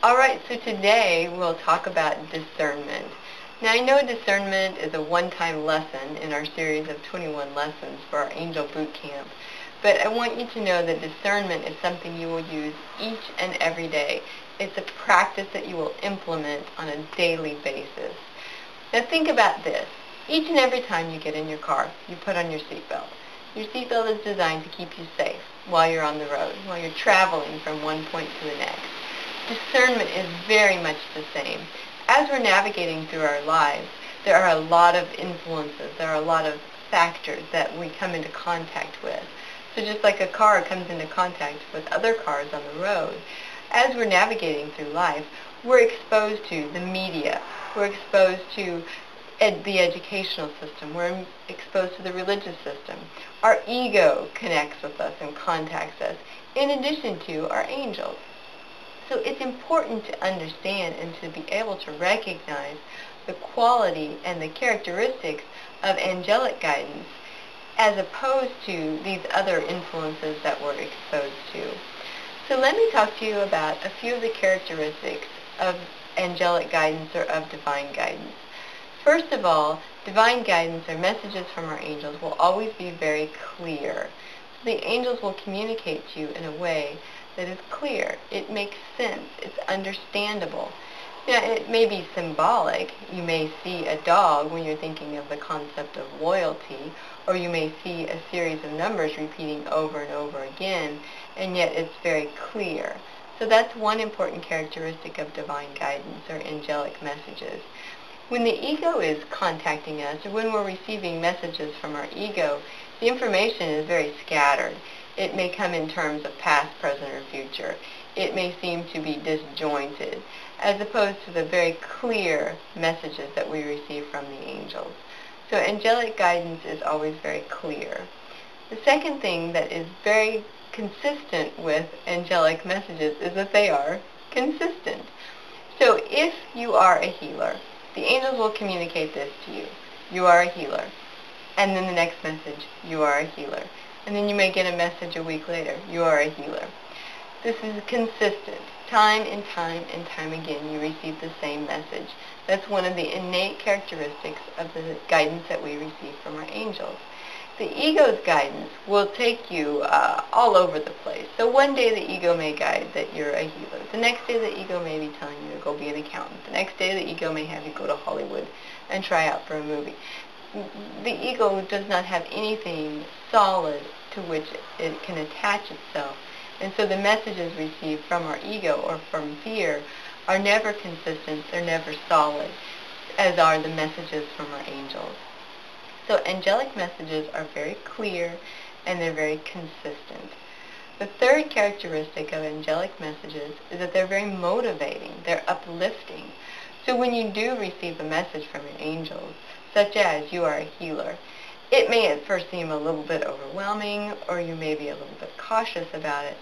Alright, so today we'll talk about discernment. Now I know discernment is a one-time lesson in our series of 21 lessons for our Angel Boot Camp, but I want you to know that discernment is something you will use each and every day. It's a practice that you will implement on a daily basis. Now think about this. Each and every time you get in your car, you put on your seatbelt. Your seatbelt is designed to keep you safe while you're on the road, while you're traveling from one point to the next. Discernment is very much the same. As we're navigating through our lives, there are a lot of influences, there are a lot of factors that we come into contact with. So just like a car comes into contact with other cars on the road, as we're navigating through life, we're exposed to the media, we're exposed to the educational system, we're exposed to the religious system. Our ego connects with us and contacts us, in addition to our angels. So it's important to understand and to be able to recognize the quality and the characteristics of angelic guidance as opposed to these other influences that we're exposed to. So let me talk to you about a few of the characteristics of angelic guidance or of divine guidance. First of all, divine guidance or messages from our angels will always be very clear. The angels will communicate to you in a way that is clear. It makes sense. It's understandable. Now, it may be symbolic. You may see a dog when you're thinking of the concept of loyalty, or you may see a series of numbers repeating over and over again, and yet it's very clear. So that's one important characteristic of divine guidance or angelic messages. When the ego is contacting us, or when we're receiving messages from our ego, the information is very scattered. It may come in terms of past, present, or future. It may seem to be disjointed, as opposed to the very clear messages that we receive from the angels. So angelic guidance is always very clear. The second thing that is very consistent with angelic messages is that they are consistent. So if you are a healer, the angels will communicate this to you. You are a healer. And then the next message, you are a healer. And then you may get a message a week later, you are a healer. This is consistent. Time and time again, you receive the same message. That's one of the innate characteristics of the guidance that we receive from our angels. The ego's guidance will take you all over the place. So one day the ego may guide that you're a healer. The next day the ego may be telling you to go be an accountant. The next day the ego may have you go to Hollywood and try out for a movie. The ego does not have anything solid to which it can attach itself. And so the messages received from our ego or from fear are never consistent, they're never solid, as are the messages from our angels. So angelic messages are very clear and they're very consistent. The third characteristic of angelic messages is that they're very motivating, they're uplifting. So when you do receive a message from your angels, such as you are a healer, it may at first seem a little bit overwhelming, or you may be a little bit cautious about it,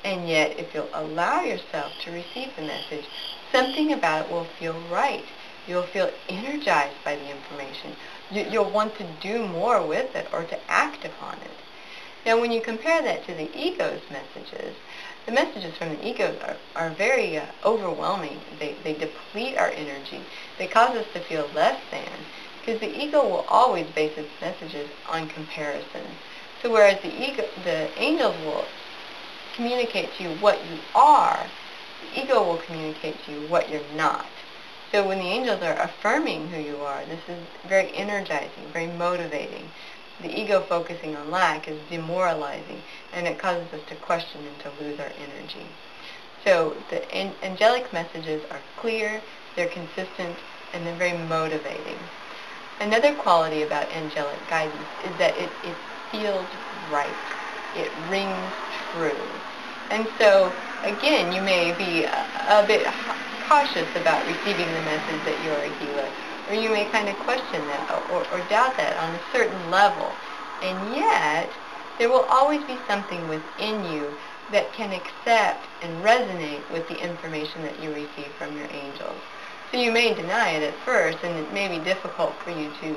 and yet if you'll allow yourself to receive the message, something about it will feel right. You'll feel energized by the information. You'll want to do more with it or to act upon it. Now when you compare that to the ego's messages, the messages from the ego are very overwhelming. They deplete our energy. They cause us to feel less than, because the ego will always base its messages on comparison. So whereas the angels will communicate to you what you are, the ego will communicate to you what you're not. So when the angels are affirming who you are, this is very energizing, very motivating. The ego focusing on lack is demoralizing, and it causes us to question and to lose our energy. So the angelic messages are clear, they're consistent, and they're very motivating. Another quality about angelic guidance is that it feels right. It rings true. And so, again, you may be a bit cautious about receiving the message that you're a healer, or you may kind of question that or doubt that on a certain level. And yet, there will always be something within you that can accept and resonate with the information that you receive from your angels. So you may deny it at first, and it may be difficult for you to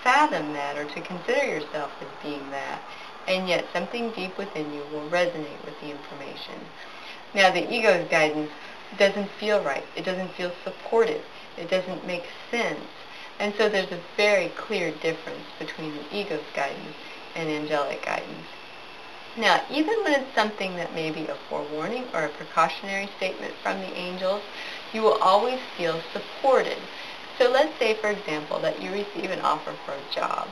fathom that or to consider yourself as being that, and yet something deep within you will resonate with the information. Now, the ego's guidance doesn't feel right. It doesn't feel supportive. It doesn't make sense. And so there's a very clear difference between the ego's guidance and angelic guidance. Now, even when it's something that may be a forewarning or a precautionary statement from the angels, you will always feel supported. So let's say, for example, that you receive an offer for a job,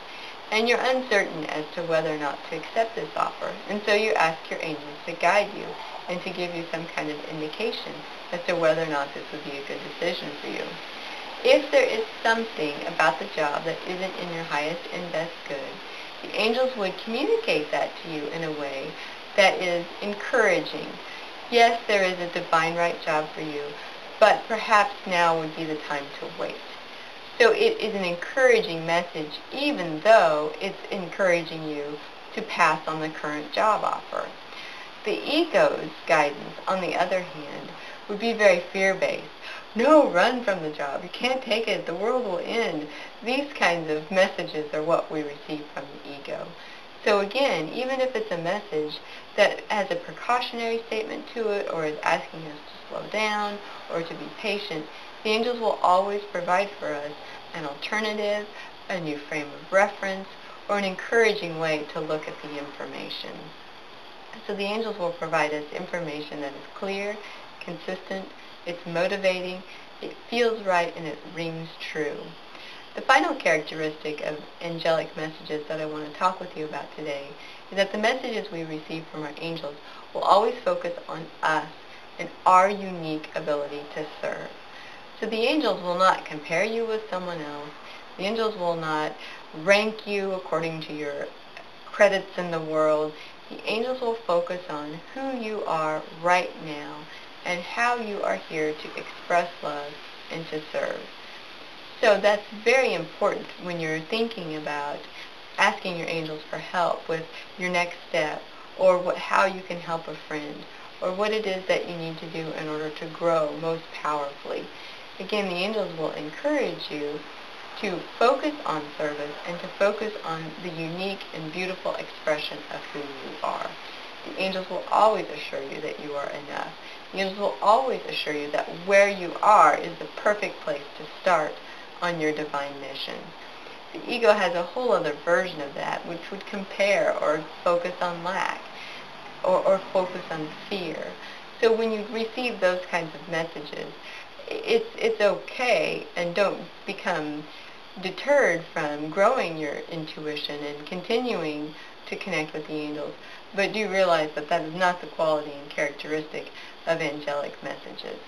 and you're uncertain as to whether or not to accept this offer, and so you ask your angels to guide you and to give you some kind of indication as to whether or not this would be a good decision for you. If there is something about the job that isn't in your highest and best good, the angels would communicate that to you in a way that is encouraging. Yes, there is a divine right job for you, but perhaps now would be the time to wait. So it is an encouraging message, even though it's encouraging you to pass on the current job offer. The ego's guidance, on the other hand, would be very fear-based. No, run from the job. You can't take it. The world will end. These kinds of messages are what we receive from the ego. So again, even if it's a message that has a precautionary statement to it or is asking us to slow down or to be patient, the angels will always provide for us an alternative, a new frame of reference, or an encouraging way to look at the information. So the angels will provide us information that is clear, consistent, it's motivating, it feels right, and it rings true. The final characteristic of angelic messages that I want to talk with you about today is that the messages we receive from our angels will always focus on us and our unique ability to serve. So the angels will not compare you with someone else. The angels will not rank you according to your credits in the world. The angels will focus on who you are right now and how you are here to express love and to serve. So that's very important when you're thinking about asking your angels for help with your next step, or how you can help a friend, or what it is that you need to do in order to grow most powerfully. Again, the angels will encourage you to focus on service and to focus on the unique and beautiful expression of who you are. The angels will always assure you that you are enough. The angels will always assure you that where you are is the perfect place to start on your divine mission. The ego has a whole other version of that, which would compare or focus on lack or focus on fear. So when you receive those kinds of messages, it's okay, and don't become deterred from growing your intuition and continuing to connect with the angels. But do realize that that is not the quality and characteristic of angelic messages.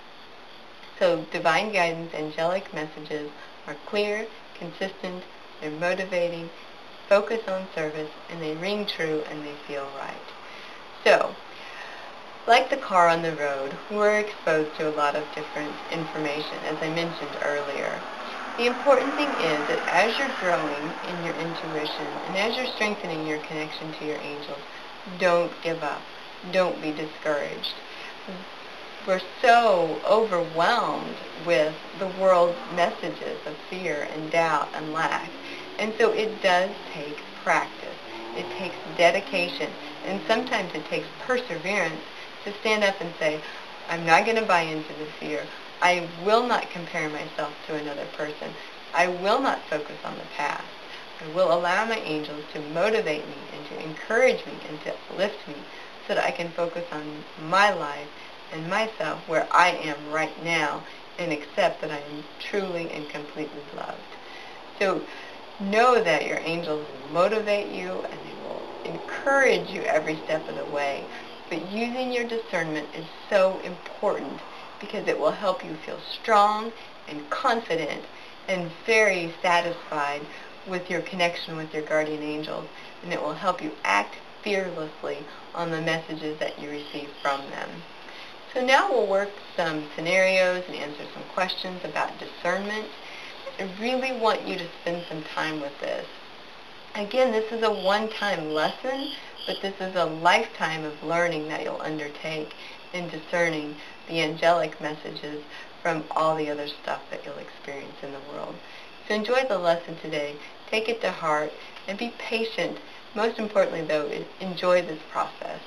So divine guidance, angelic messages are clear, consistent, they're motivating, focus on service, and they ring true and they feel right. So, like the car on the road, we're exposed to a lot of different information, as I mentioned earlier. The important thing is that as you're growing in your intuition and as you're strengthening your connection to your angels, don't give up. Don't be discouraged. We're so overwhelmed with the world's messages of fear and doubt and lack. And so it does take practice. It takes dedication. And sometimes it takes perseverance to stand up and say, I'm not going to buy into the fear. I will not compare myself to another person. I will not focus on the past. I will allow my angels to motivate me and to encourage me and to lift me so that I can focus on my life and myself where I am right now and accept that I am truly and completely loved. So know that your angels will motivate you and they will encourage you every step of the way. But using your discernment is so important because it will help you feel strong and confident and very satisfied with your connection with your guardian angels, and it will help you act fearlessly on the messages that you receive from them. So now we'll work some scenarios and answer some questions about discernment. I really want you to spend some time with this. Again, this is a one-time lesson, but this is a lifetime of learning that you'll undertake in discerning the angelic messages from all the other stuff that you'll experience in the world. So enjoy the lesson today, take it to heart, and be patient. Most importantly, though, enjoy this process.